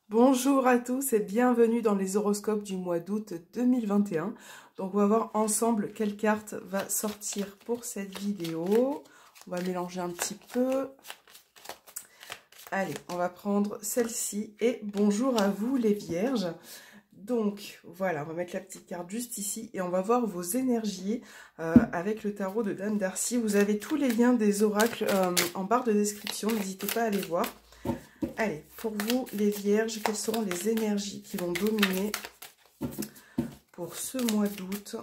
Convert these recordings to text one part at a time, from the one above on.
Bonjour à tous et bienvenue dans les horoscopes du mois d'août 2021. Donc on va voir ensemble quelle carte va sortir pour cette vidéo. On va mélanger un petit peu. Allez, on va prendre celle-ci et bonjour à vous les vierges. Donc voilà, on va mettre la petite carte juste ici et on va voir vos énergies avec le tarot de Dame Darcy. Vous avez tous les liens des oracles en barre de description, n'hésitez pas à aller voir. Allez, pour vous les vierges, quelles seront les énergies qui vont dominer pour ce mois d'août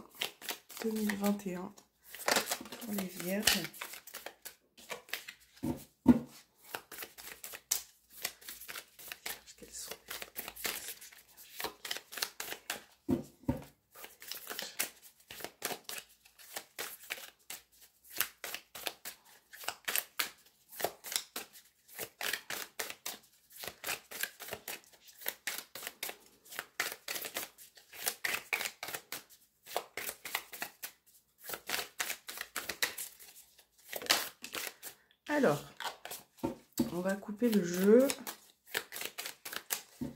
2021 pour les vierges? Quelles sont Alors, on va couper le jeu. Et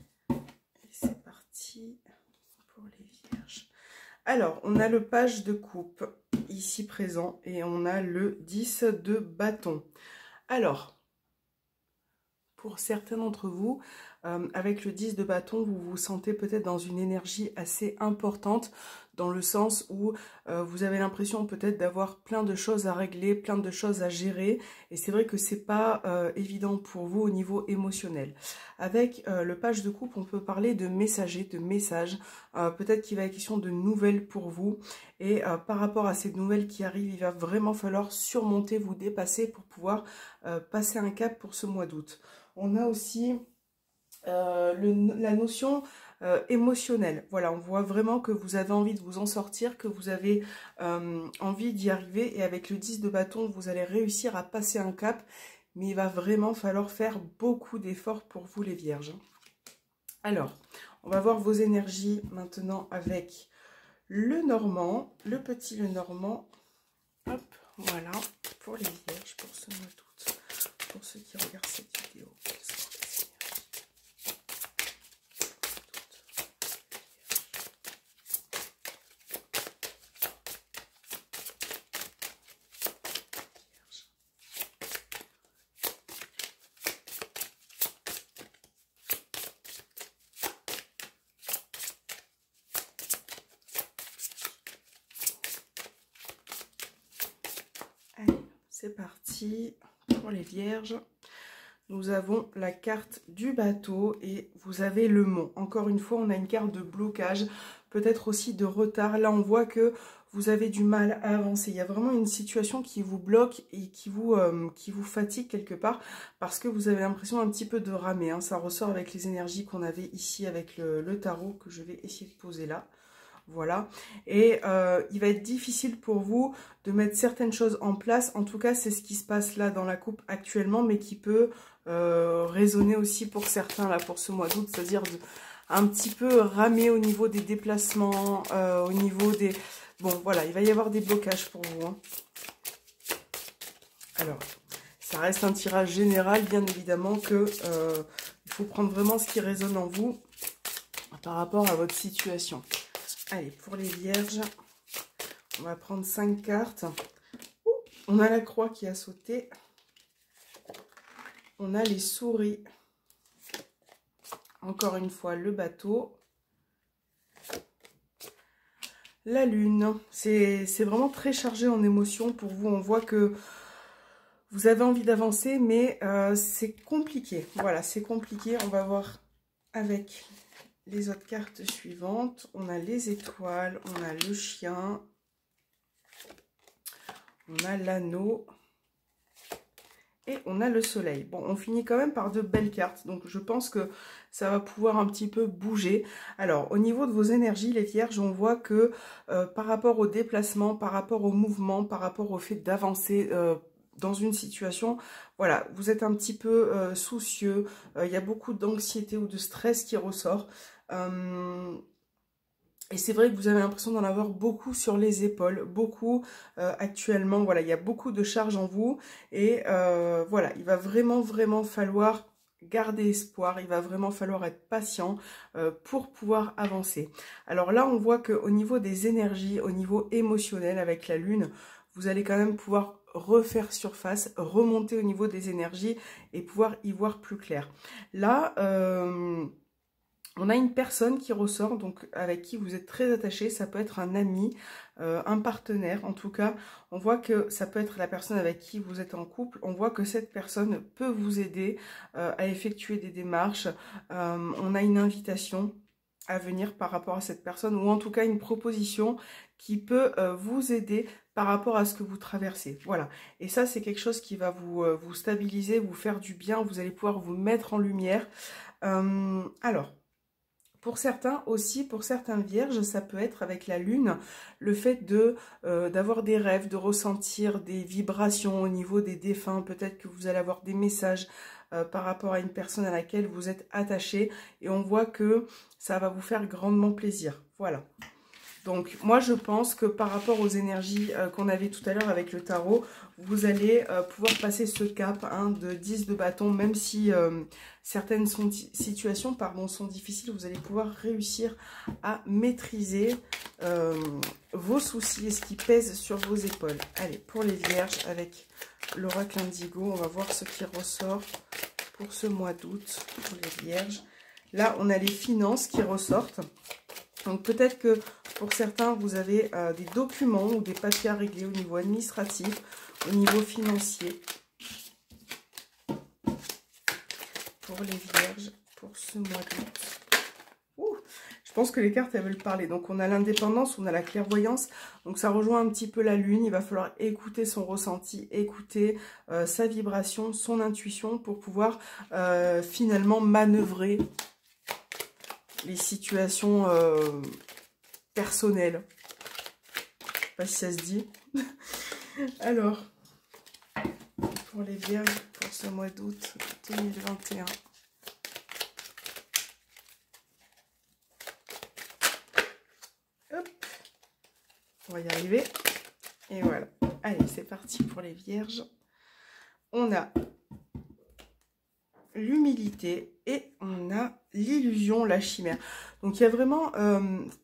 c'est parti pour les vierges. Alors, on a le page de coupe ici présent et on a le 10 de bâton. Alors, pour certains d'entre vous, avec le 10 de bâton, vous vous sentez peut-être dans une énergie assez importante, dans le sens où vous avez l'impression peut-être d'avoir plein de choses à régler, plein de choses à gérer, et c'est vrai que c'est pas évident pour vous au niveau émotionnel. Avec le page de coupe, on peut parler de messager, de messages, peut-être qu'il va être question de nouvelles pour vous, et par rapport à ces nouvelles qui arrivent, il va vraiment falloir surmonter, vous dépasser pour pouvoir passer un cap pour ce mois d'août. On a aussi la notion émotionnelle. Voilà, on voit vraiment que vous avez envie de vous en sortir, que vous avez envie d'y arriver. Et avec le 10 de bâton, vous allez réussir à passer un cap. Mais il va vraiment falloir faire beaucoup d'efforts pour vous les vierges. Alors, on va voir vos énergies maintenant avec le Normand, le petit le Normand. Hop, voilà, pour les vierges, pour ce mois d'août. Pour ceux qui regardent cette vidéo, quelles sont les énergies? Allez, c'est parti. Pour les vierges, nous avons la carte du bateau et vous avez le mont. Encore une fois, on a une carte de blocage, peut-être aussi de retard. Là, on voit que vous avez du mal à avancer. Il y a vraiment une situation qui vous bloque et qui vous fatigue quelque part parce que vous avez l'impression un petit peu de ramer. Hein. Ça ressort avec les énergies qu'on avait ici avec le tarot que je vais essayer de poser là. Voilà, et il va être difficile pour vous de mettre certaines choses en place. En tout cas, c'est ce qui se passe là dans la coupe actuellement, mais qui peut résonner aussi pour certains là pour ce mois d'août, c'est-à-dire un petit peu ramer au niveau des déplacements, au niveau des... Bon, voilà, il va y avoir des blocages pour vous. Hein. Alors, ça reste un tirage général, bien évidemment que il faut prendre vraiment ce qui résonne en vous par rapport à votre situation. Allez, pour les vierges, on va prendre 5 cartes. On a la croix qui a sauté. On a les souris. Encore une fois, le bateau. La lune. C'est vraiment très chargé en émotions pour vous. On voit que vous avez envie d'avancer, mais c'est compliqué. Voilà, c'est compliqué. On va voir avec les autres cartes suivantes. On a les étoiles, on a le chien, on a l'anneau et on a le soleil. Bon, on finit quand même par de belles cartes, donc je pense que ça va pouvoir un petit peu bouger. Alors, au niveau de vos énergies, les vierges, on voit que par rapport au déplacement, par rapport au mouvement, par rapport au fait d'avancer dans une situation, voilà, vous êtes un petit peu soucieux, il y a beaucoup d'anxiété ou de stress qui ressort. Et c'est vrai que vous avez l'impression d'en avoir beaucoup sur les épaules, beaucoup actuellement, voilà, il y a beaucoup de charges en vous. Et voilà, il va vraiment falloir garder espoir, il va vraiment falloir être patient pour pouvoir avancer. Alors là, on voit qu'au niveau des énergies, au niveau émotionnel avec la lune, vous allez quand même pouvoir refaire surface, remonter au niveau des énergies et pouvoir y voir plus clair. Là, on a une personne qui ressort, donc avec qui vous êtes très attaché. Ça peut être un ami, un partenaire. En tout cas, on voit que ça peut être la personne avec qui vous êtes en couple. On voit que cette personne peut vous aider à effectuer des démarches. On a une invitation à venir par rapport à cette personne, ou en tout cas une proposition qui peut vous aider par rapport à ce que vous traversez. Voilà. Et ça, c'est quelque chose qui va vous stabiliser, vous faire du bien. Vous allez pouvoir vous mettre en lumière. Alors, pour certains aussi, pour certains vierges, ça peut être avec la lune, le fait d'avoir des rêves, de ressentir des vibrations au niveau des défunts. Peut-être que vous allez avoir des messages par rapport à une personne à laquelle vous êtes attaché. Et on voit que ça va vous faire grandement plaisir. Voilà. Donc moi je pense que par rapport aux énergies qu'on avait tout à l'heure avec le tarot, vous allez pouvoir passer ce cap de 10 de bâton, même si certaines situations sont difficiles, vous allez pouvoir réussir à maîtriser vos soucis et ce qui pèse sur vos épaules. Allez, pour les vierges avec l'oracle indigo, on va voir ce qui ressort pour ce mois d'août pour les vierges. Là on a les finances qui ressortent. Donc peut-être que pour certains, vous avez des documents ou des papiers à régler au niveau administratif, au niveau financier. Pour les vierges, pour ce mois d'août. Je pense que les cartes, elles veulent parler. Donc on a l'indépendance, on a la clairvoyance. Donc ça rejoint un petit peu la lune. Il va falloir écouter son ressenti, écouter sa vibration, son intuition pour pouvoir finalement manœuvrer les situations personnelles. Je sais pas si ça se dit. Alors, pour les vierges, pour ce mois d'août 2021. Hop, on va y arriver. Et voilà. Allez, c'est parti pour les vierges. On a l'humilité et on a l'illusion, la chimère. Donc il y a vraiment,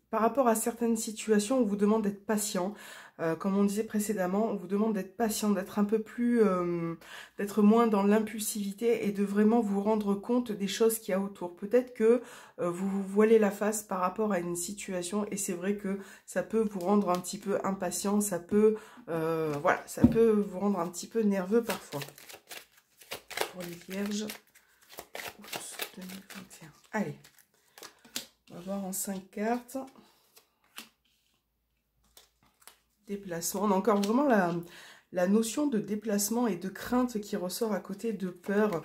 par rapport à certaines situations, on vous demande d'être patient. Comme on disait précédemment, on vous demande d'être patient, d'être un peu plus, d'être moins dans l'impulsivité et de vraiment vous rendre compte des choses qu'il y a autour. Peut-être que vous vous voilez la face par rapport à une situation et c'est vrai que ça peut vous rendre un petit peu impatient, ça peut, voilà, ça peut vous rendre un petit peu nerveux parfois. Pour les vierges, août 2021. Allez, on va voir en 5 cartes. Déplacement. On a encore vraiment la notion de déplacement et de crainte qui ressort à côté de peur.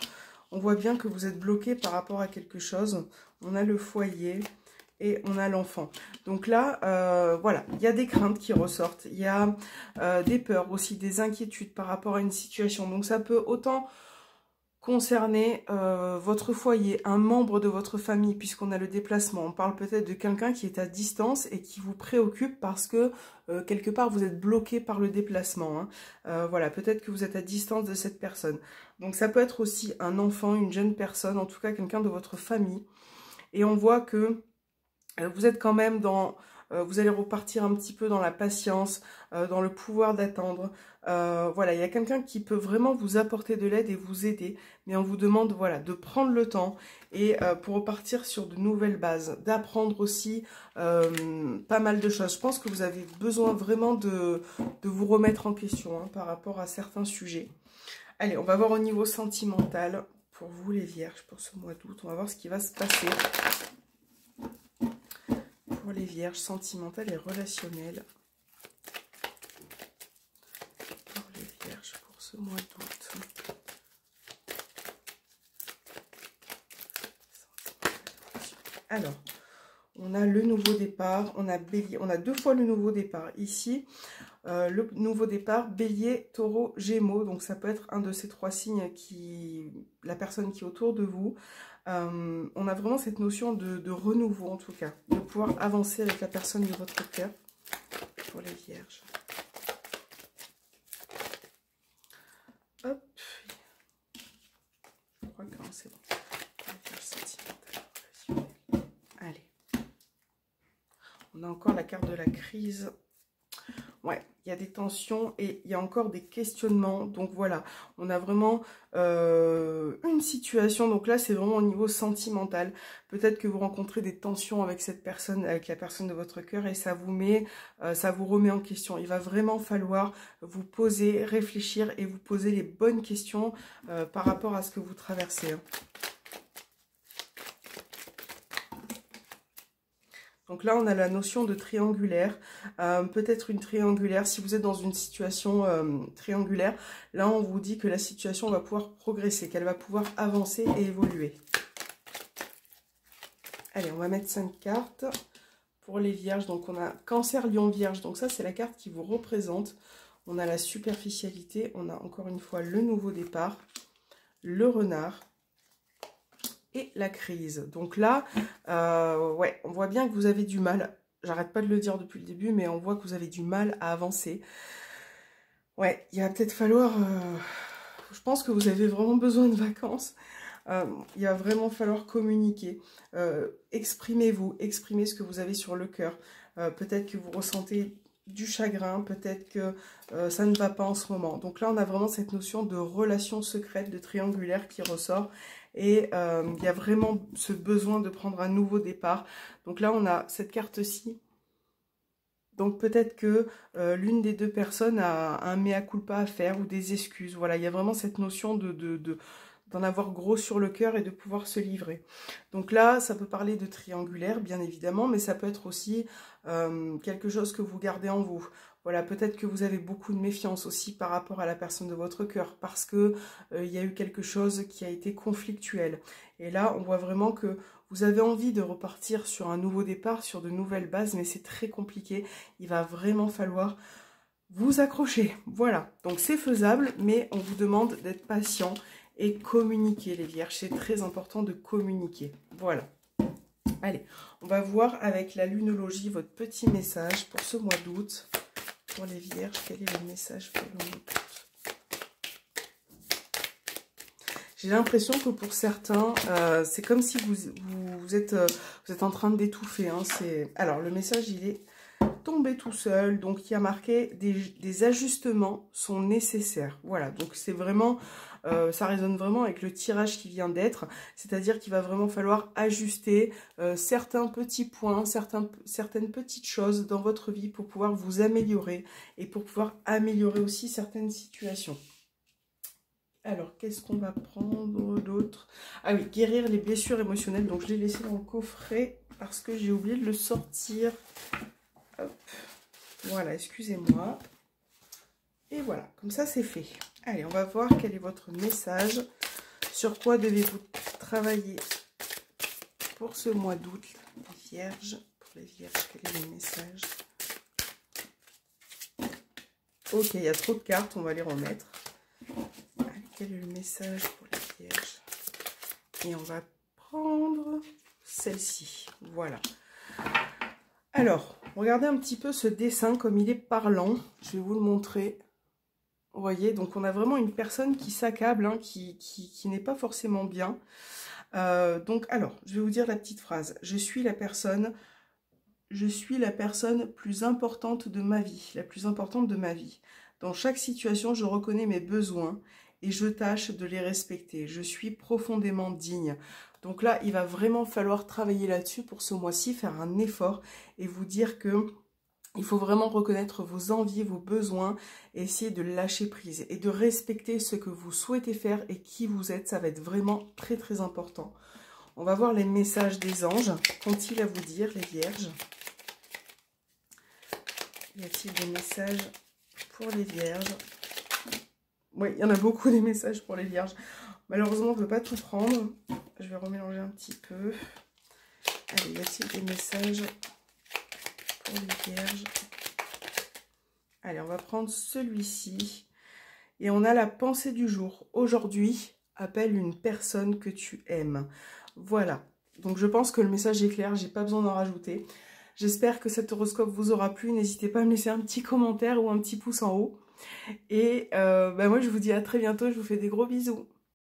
On voit bien que vous êtes bloqué par rapport à quelque chose. On a le foyer et on a l'enfant. Donc là, voilà, il y a des craintes qui ressortent. Il y a des peurs aussi, des inquiétudes par rapport à une situation. Donc ça peut autant concerner votre foyer, un membre de votre famille, puisqu'on a le déplacement. On parle peut-être de quelqu'un qui est à distance et qui vous préoccupe parce que quelque part vous êtes bloqué par le déplacement. Voilà, peut-être que vous êtes à distance de cette personne. Donc ça peut être aussi un enfant, une jeune personne, en tout cas quelqu'un de votre famille. Et on voit que vous êtes quand même dans... vous allez repartir un petit peu dans la patience, dans le pouvoir d'attendre. Voilà, il y a quelqu'un qui peut vraiment vous apporter de l'aide et vous aider. Mais on vous demande voilà, de prendre le temps et pour repartir sur de nouvelles bases. D'apprendre aussi pas mal de choses. Je pense que vous avez besoin vraiment de vous remettre en question par rapport à certains sujets. Allez, on va voir au niveau sentimental pour vous les vierges pour ce mois d'août. On va voir ce qui va se passer. Pour les vierges sentimentales et relationnelles. Pour les vierges pour ce mois d'août. Alors, on a le nouveau départ, on a Bélier, on a 2 fois le nouveau départ. Ici, le nouveau départ, Bélier, Taureau, Gémeaux. Donc ça peut être un de ces 3 signes la personne qui est autour de vous. On a vraiment cette notion de renouveau en tout cas, de pouvoir avancer avec la personne de votre cœur pour les vierges. Hop, je crois que c'est bon. On a encore la carte de la crise. Ouais, il y a des tensions et il y a encore des questionnements. Donc voilà, on a vraiment une situation. Donc là, c'est vraiment au niveau sentimental. Peut-être que vous rencontrez des tensions avec cette personne, avec la personne de votre cœur, et ça vous met, ça vous remet en question. Il va vraiment falloir vous poser, réfléchir et vous poser les bonnes questions par rapport à ce que vous traversez. Donc là, on a la notion de triangulaire, peut-être une triangulaire. Si vous êtes dans une situation triangulaire, là, on vous dit que la situation va pouvoir progresser, qu'elle va pouvoir avancer et évoluer. Allez, on va mettre 5 cartes pour les vierges. Donc, on a Cancer, Lion, Vierge. Donc ça, c'est la carte qui vous représente. On a la superficialité. On a encore une fois le nouveau départ, le renard et la crise. Donc là, ouais, on voit bien que vous avez du mal. J'arrête pas de le dire depuis le début, mais on voit que vous avez du mal à avancer. Ouais, il va peut-être falloir... je pense que vous avez vraiment besoin de vacances. Il va vraiment falloir communiquer. Exprimez-vous, exprimez ce que vous avez sur le cœur. Peut-être que vous ressentez du chagrin, peut-être que ça ne va pas en ce moment. Donc là, on a vraiment cette notion de relation secrète, de triangulaire qui ressort. Et il y a vraiment ce besoin de prendre un nouveau départ. Donc là, on a cette carte-ci. Donc peut-être que l'une des deux personnes a un mea culpa à faire ou des excuses. Voilà, il y a vraiment cette notion d'en avoir gros sur le cœur et de pouvoir se livrer. Donc là, ça peut parler de triangulaire, bien évidemment, mais ça peut être aussi quelque chose que vous gardez en vous. Voilà, peut-être que vous avez beaucoup de méfiance aussi par rapport à la personne de votre cœur, parce que il y a eu quelque chose qui a été conflictuel. Et là, on voit vraiment que vous avez envie de repartir sur un nouveau départ, sur de nouvelles bases, mais c'est très compliqué. Il va vraiment falloir vous accrocher. Voilà, donc c'est faisable, mais on vous demande d'être patient et communiquer, les vierges. C'est très important de communiquer. Voilà. Allez, on va voir avec la lunologie votre petit message pour ce mois d'août. Pour les vierges, quel est le message pour le mois d'août? J'ai l'impression que pour certains, c'est comme si vous êtes en train d'étouffer. Hein. Alors, le message, il est tombé tout seul. Donc, il y a marqué des ajustements sont nécessaires. Voilà, donc c'est vraiment... ça résonne vraiment avec le tirage qui vient d'être, c'est-à-dire qu'il va vraiment falloir ajuster certains petits points, certaines petites choses dans votre vie pour pouvoir vous améliorer et pour pouvoir améliorer aussi certaines situations. Alors, qu'est-ce qu'on va prendre d'autre? Ah oui, guérir les blessures émotionnelles. Donc, je l'ai laissé dans le coffret parce que j'ai oublié de le sortir. Hop. Voilà, excusez-moi. Et voilà, comme ça, c'est fait. Allez, on va voir quel est votre message. Sur quoi devez-vous travailler pour ce mois d'août, les vierges? Pour les vierges, quel est le message? Ok, il y a trop de cartes, on va les remettre. Allez, quel est le message pour les vierges? Et on va prendre celle-ci. Voilà. Alors, regardez un petit peu ce dessin comme il est parlant. Je vais vous le montrer. Vous voyez, donc on a vraiment une personne qui s'accable, hein, qui n'est pas forcément bien. Donc, alors, je vais vous dire la petite phrase. Je suis la personne plus importante de ma vie, la plus importante de ma vie. Dans chaque situation, je reconnais mes besoins et je tâche de les respecter. Je suis profondément digne. Donc là, il va vraiment falloir travailler là-dessus pour ce mois-ci, faire un effort et vous dire que il faut vraiment reconnaître vos envies, vos besoins, et essayer de lâcher prise et de respecter ce que vous souhaitez faire et qui vous êtes. Ça va être vraiment très très important. On va voir les messages des anges. Qu'ont-ils à vous dire, les vierges? Y a-t-il des messages pour les vierges? Oui, il y en a beaucoup des messages pour les vierges. Malheureusement, on ne peut pas tout prendre. Je vais remélanger un petit peu. Allez, y a-t-il des messages pour les vierges? Allez, on va prendre celui-ci. Et on a la pensée du jour. Aujourd'hui, appelle une personne que tu aimes. Voilà. Donc, je pense que le message est clair. J'ai pas besoin d'en rajouter. J'espère que cet horoscope vous aura plu. N'hésitez pas à me laisser un petit commentaire ou un petit pouce en haut. Et moi, je vous dis à très bientôt. Je vous fais des gros bisous.